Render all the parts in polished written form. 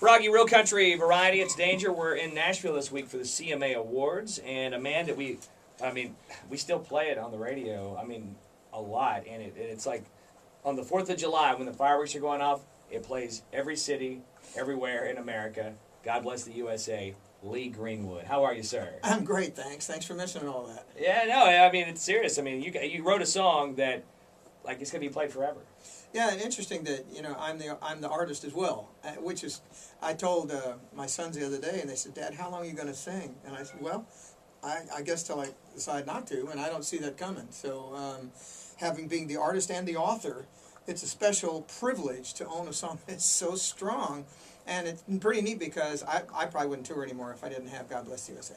Froggy, Real Country Variety, It's Danger. We're in Nashville this week for the CMA Awards, and a man that we still play it on the radio, a lot, and it's like on the 4th of July when the fireworks are going off, it plays every city, everywhere in America. God bless the USA. Lee Greenwood. How are you, sir? I'm great, thanks. Thanks for mentioning all that. Yeah, no, it's serious. You wrote a song that, it's going to be played forever. Yeah, and interesting that I'm the artist as well, which is I told my sons the other day, and they said, "Dad, how long are you going to sing?" And I said, "Well, I guess till I decide not to, and I don't see that coming." So, having being the artist and the author, it's a special privilege to own a song that's so strong, and it's pretty neat because I probably wouldn't tour anymore if I didn't have God Bless the USA.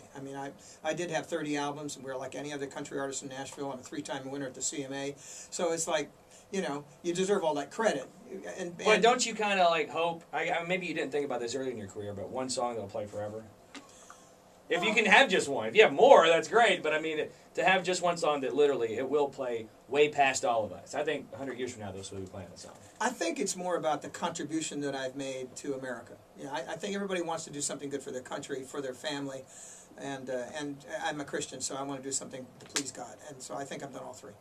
I did have 30 albums, and we're like any other country artist in Nashville. I'm a 3-time winner at the CMA, so it's like, you deserve all that credit. But don't you kind of hope? Maybe you didn't think about this early in your career, but one song that'll play forever. If you can have just one, if you have more, that's great. But to have just one song that literally it will play way past all of us. I think 100 years from now, those will be playing that song. I think it's more about the contribution that I've made to America. I think everybody wants to do something good for their country, for their family, and I'm a Christian, so I want to do something to please God, and so I think I've done all three.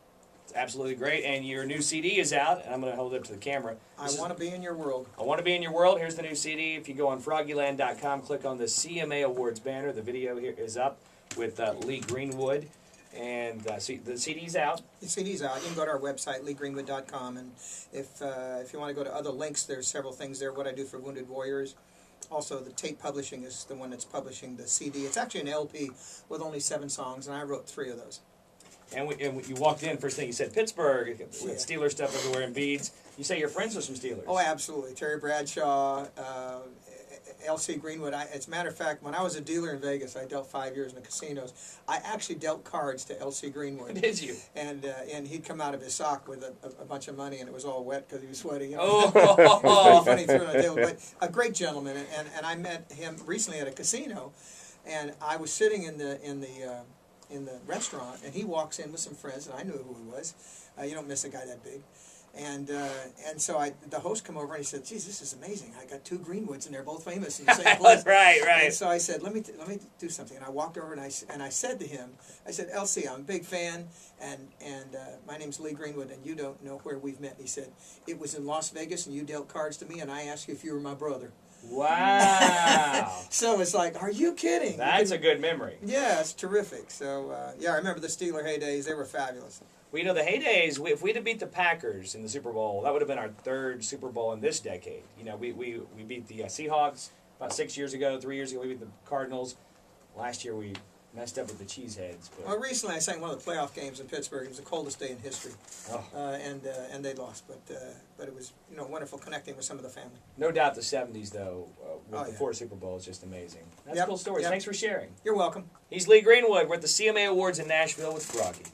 It's absolutely great, and your new CD is out, and I'm going to hold it up to the camera. I Want to Be in Your World. I Want to Be in Your World. Here's the new CD. If you go on froggyland.com, click on the CMA Awards banner. The video here is up with Lee Greenwood, and the CD's out. The CD's out. You can go to our website, leegreenwood.com, and if you want to go to other links, there's several things there, what I do for Wounded Warriors. Also, the Tape Publishing is the one that's publishing the CD. It's actually an LP with only 7 songs, and I wrote 3 of those. And you walked in, first thing you said, Pittsburgh, with Steelers stuff everywhere and beads. You say you're friends with some Steelers. Oh, absolutely. Terry Bradshaw, L.C. Greenwood. As a matter of fact, when I was a dealer in Vegas, I dealt 5 years in the casinos. I actually dealt cards to L.C. Greenwood. Did you? And he'd come out of his sock with a bunch of money, and it was all wet because he was sweaty. Oh! It was pretty funny throwing a deal. But a great gentleman, and I met him recently at a casino, and I was sitting in the restaurant, and he walks in with some friends, and I knew who he was. You don't miss a guy that big. And so the host come over and he said, "Geez, this is amazing. I got 2 Greenwoods and they're both famous in the same place." Right. And so I said, let me do something. And I walked over and I said to him, I said, "LC, I'm a big fan, and my name's Lee Greenwood, and you don't know where we've met." And he said, "It was in Las Vegas, and you dealt cards to me, and I asked you if you were my brother." Wow. So it's like, are you kidding? That's a good memory. Yeah, it's terrific. So, I remember the Steeler heydays. They were fabulous. Well, the heydays, if we'd have beat the Packers in the Super Bowl, that would have been our 3rd Super Bowl in this decade. We beat the Seahawks about 6 years ago. 3 years ago, we beat the Cardinals. Last year, we messed up with the Cheeseheads. But well, recently I sang one of the playoff games in Pittsburgh. It was the coldest day in history, and they lost. But it was wonderful connecting with some of the family. No doubt the 70s, though, with the 4 Super Bowls, just amazing. That's a cool story. Thanks for sharing. You're welcome. He's Lee Greenwood. We're at the CMA Awards in Nashville with Froggy.